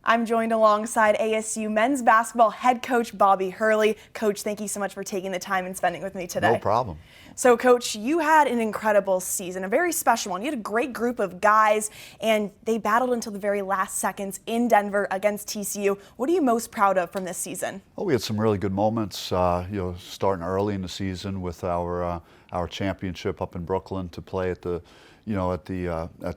I'm joined alongside ASU men's basketball head coach Bobby Hurley. Coach, thank you so much for taking the time and spending with me today. No problem. So, Coach, you had an incredible season, a very special one. You had a great group of guys, and they battled until the very last seconds in Denver against TCU. What are you most proud of from this season? Well, we had some really good moments, starting early in the season with our championship up in Brooklyn to play at the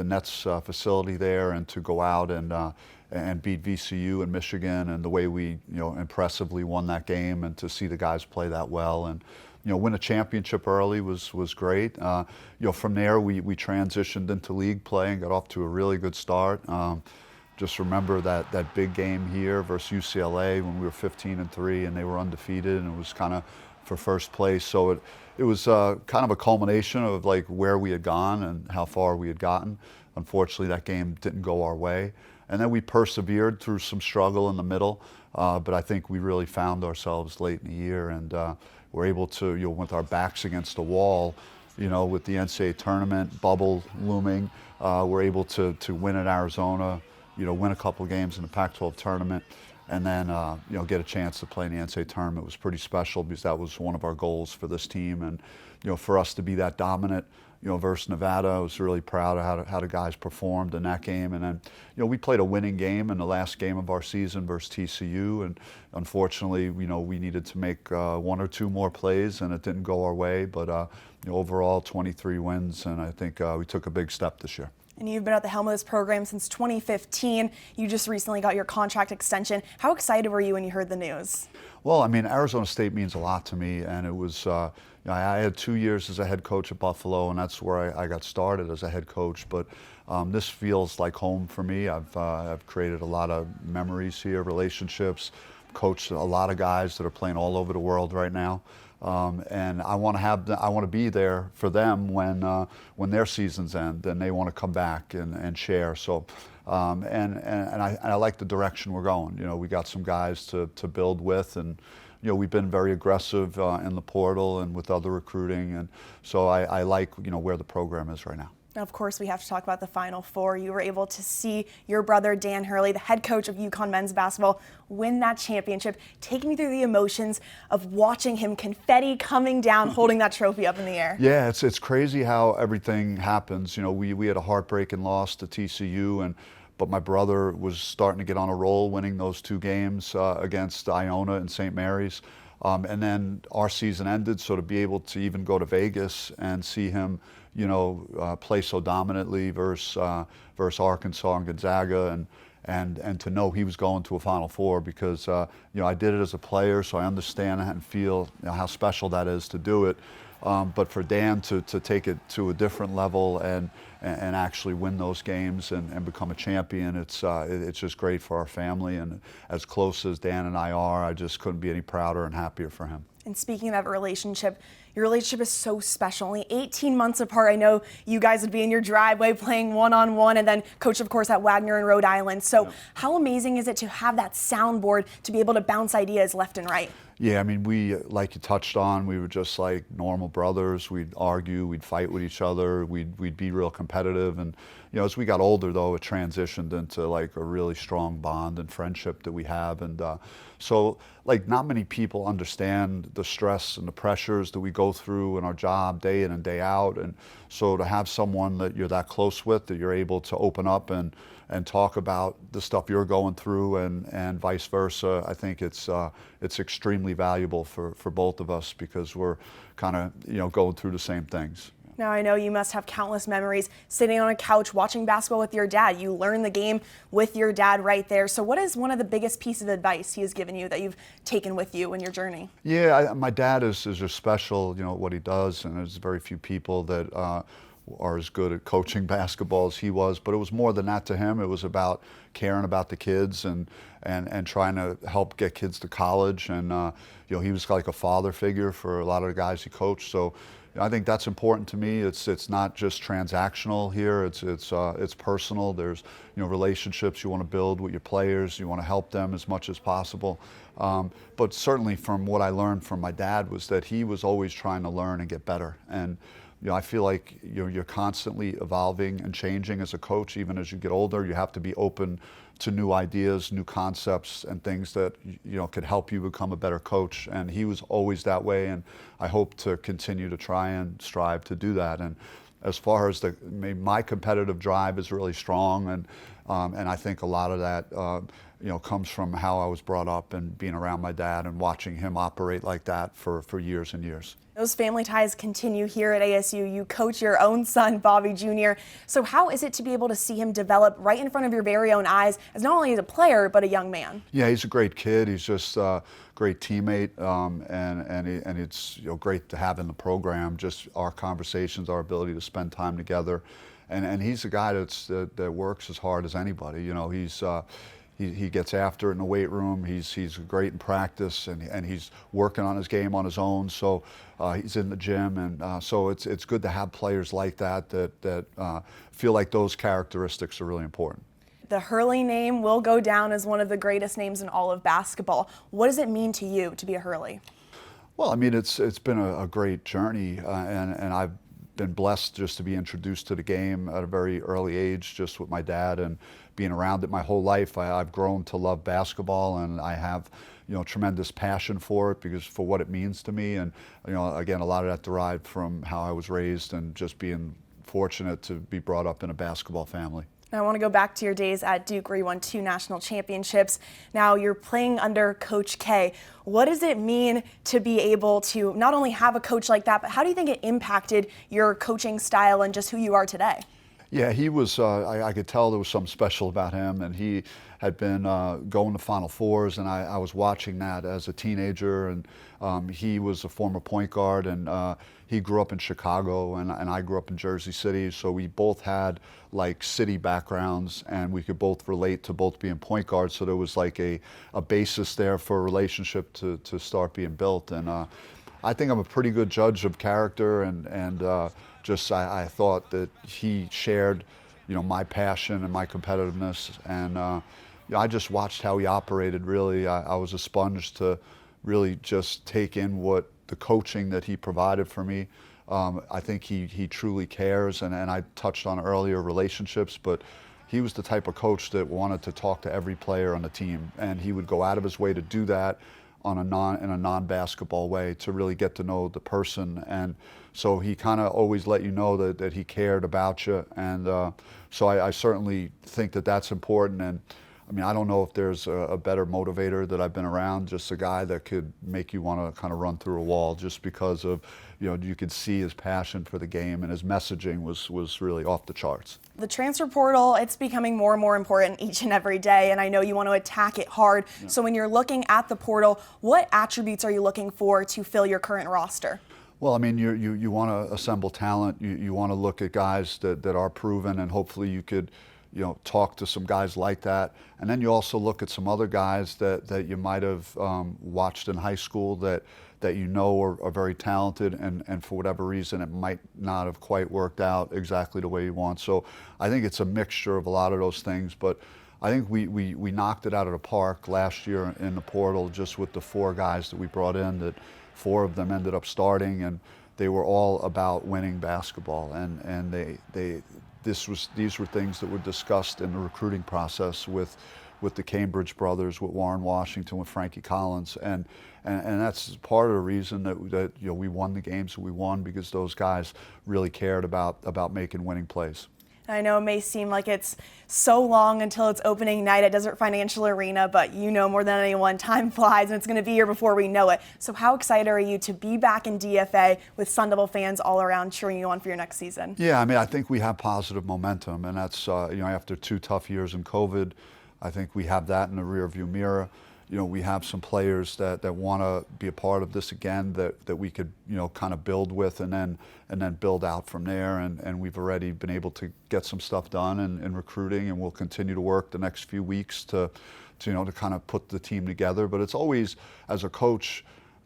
Nets facility there, and to go out and beat VCU in Michigan, and the way we impressively won that game, and to see the guys play that well, and win a championship early was great. From there we transitioned into league play and got off to a really good start. Just remember that big game here versus UCLA when we were 15-3 and they were undefeated, and it was kind of for first place. So it was kind of a culmination of like where we had gone and how far we had gotten. Unfortunately, that game didn't go our way, and then we persevered through some struggle in the middle. But I think we really found ourselves late in the year, and we're able to, with our backs against the wall, with the NCAA tournament bubble looming, we're able to win at Arizona, win a couple of games in the Pac-12 tournament, and then get a chance to play in the NCAA tournament. It was pretty special because that was one of our goals for this team, and for us to be that dominant versus Nevada. I was really proud of how the guys performed in that game. And then, we played a winning game in the last game of our season versus TCU, and unfortunately, we needed to make one or two more plays, and it didn't go our way. But overall, 23 wins, and I think we took a big step this year. And you've been at the helm of this program since 2015. You just recently got your contract extension. How excited were you when you heard the news? Well, I mean, Arizona State means a lot to me, and it was, I had 2 years as a head coach at Buffalo, and that's where I got started as a head coach. But this feels like home for me. I've created a lot of memories here, relationships, coached a lot of guys that are playing all over the world right now. And I want to be there for them when their seasons end and they want to come back and share. So, and I like the direction we're going. We got some guys to build with, and we've been very aggressive in the portal and with other recruiting, and so I like where the program is right now. Now, of course, we have to talk about the Final Four. You were able to see your brother, Dan Hurley, the head coach of UConn men's basketball, win that championship. Take me through the emotions of watching him, confetti coming down, holding that trophy up in the air. Yeah, it's crazy how everything happens. We had a heartbreaking loss to TCU, but my brother was starting to get on a roll, winning those two games against Iona and St. Mary's. And then our season ended, so to be able to even go to Vegas and see him, play so dominantly versus Arkansas and Gonzaga, and to know he was going to a Final Four, because I did it as a player, so I understand and feel how special that is to do it. But for Dan to take it to a different level and actually win those games and become a champion, it's just great for our family. And as close as Dan and I are, I just couldn't be any prouder and happier for him. And speaking of that relationship, your relationship is so special. Only 18 months apart. I know you guys would be in your driveway playing one-on-one, and then coach, of course, at Wagner in Rhode Island. So how amazing is it to have that soundboard to be able to bounce ideas left and right? Yeah, I mean, we, like you touched on, we were just like normal brothers. We'd argue, we'd fight with each other, we'd be real competitive. And, as we got older, though, it transitioned into like a really strong bond and friendship that we have. And so, like, not many people understand the stress and the pressures that we go through in our job day in and day out. And so to have someone that you're that close with, that you're able to open up and talk about the stuff you're going through, and vice versa, I think it's extremely valuable for both of us, because we're kind of going through the same things. Now, I know you must have countless memories sitting on a couch watching basketball with your dad. You learned the game with your dad right there. So what is one of the biggest pieces of advice he has given you that you've taken with you in your journey? Yeah, my dad is just special, at what he does, and there's very few people that are as good at coaching basketball as he was. But it was more than that to him. It was about caring about the kids and trying to help get kids to college. And he was like a father figure for a lot of the guys he coached. So I think that's important to me. It's not just transactional here. It's personal. There's relationships you want to build with your players. You want to help them as much as possible. But certainly, from what I learned from my dad, was that he was always trying to learn and get better. And I feel like you're constantly evolving and changing as a coach. Even as you get older, you have to be open to new ideas, new concepts, and things that could help you become a better coach. And he was always that way, and I hope to continue to try and strive to do that. And as far as my competitive drive is really strong, and I think a lot of that comes from how I was brought up and being around my dad and watching him operate like that for years and years. Those family ties continue here at ASU. You coach your own son, Bobby Jr. So how is it to be able to see him develop right in front of your very own eyes as not only as a player, but a young man? Yeah, he's a great kid. He's just a great teammate, and it's great to have in the program. Just our conversations, our ability to spend time together, and he's a guy that works as hard as anybody. He gets after it in the weight room. He's great in practice, and he's working on his game on his own. So he's in the gym, and so it's good to have players like that feel like those characteristics are really important. The Hurley name will go down as one of the greatest names in all of basketball. What does it mean to you to be a Hurley? Well, I mean, it's been a great journey, and I've been blessed just to be introduced to the game at a very early age, just with my dad, and being around it my whole life. I've grown to love basketball, and I have tremendous passion for it because for what it means to me. And again, a lot of that derived from how I was raised and just being fortunate to be brought up in a basketball family. I want to go back to your days at Duke where you won 2 national championships. Now you're playing under Coach K. What does it mean to be able to not only have a coach like that, but how do you think it impacted your coaching style and just who you are today? Yeah, he was, I could tell there was something special about him, and he had been going to Final Fours, and I was watching that as a teenager, and he was a former point guard, and he grew up in Chicago, and I grew up in Jersey City, so we both had like city backgrounds, and we could both relate to both being point guards, so there was like a basis there for a relationship to start being built. And I think I'm a pretty good judge of character, and I thought that he shared, my passion and my competitiveness, and I just watched how he operated. Really, I was a sponge to really just take in what the coaching that he provided for me. I think he truly cares, and I touched on earlier relationships, but he was the type of coach that wanted to talk to every player on the team, and he would go out of his way to do that in a non-basketball way to really get to know the person. And so he kind of always let you know that he cared about you, and so I certainly think that that's important. And I mean, I don't know if there's a better motivator that I've been around, just a guy that could make you want to kind of run through a wall just because of, you could see his passion for the game, and his messaging was really off the charts. The transfer portal, it's becoming more and more important each and every day, and I know you want to attack it hard. Yeah. So when you're looking at the portal, what attributes are you looking for to fill your current roster? Well, I mean, you want to assemble talent. You want to look at guys that are proven, and hopefully you could talk to some guys like that. And then you also look at some other guys that you might have watched in high school that are very talented, and for whatever reason it might not have quite worked out exactly the way you want. So I think it's a mixture of a lot of those things, but I think we knocked it out of the park last year in the portal, just with the 4 guys that we brought in, that 4 of them ended up starting, and they were all about winning basketball, and these were things that were discussed in the recruiting process with the Cambridge brothers, with Warren Washington, with Frankie Collins, and that's part of the reason that we won the games that we won, because those guys really cared about making winning plays. I know it may seem like it's so long until it's opening night at Desert Financial Arena, but more than anyone, time flies, and it's going to be here before we know it. So how excited are you to be back in DFA with Sun Devil fans all around cheering you on for your next season? Yeah, I mean, I think we have positive momentum, and that's after 2 tough years in COVID, I think we have that in the rearview mirror. We have some players that want to be a part of this again, that we could kind of build with, and then build out from there. And we've already been able to get some stuff done in recruiting, and we'll continue to work the next few weeks to kind of put the team together. But it's always, as a coach,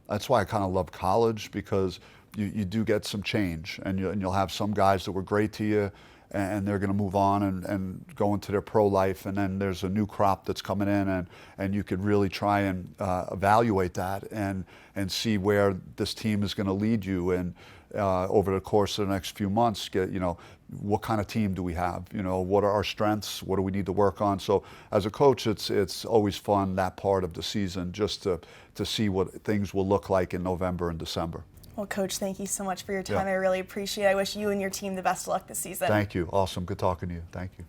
that's why I kind of love college, because you do get some change, and you'll have some guys that were great to you, and they're going to move on and go into their pro life, and then there's a new crop that's coming in, and you could really try and evaluate that and see where this team is going to lead you, and over the course of the next few months, get, you know, what kind of team do we have? You know, what are our strengths? What do we need to work on? So as a coach, it's always fun, that part of the season, just to see what things will look like in November and December. Well, Coach, thank you so much for your time. Yeah. I really appreciate it. I wish you and your team the best of luck this season. Thank you. Awesome. Good talking to you. Thank you.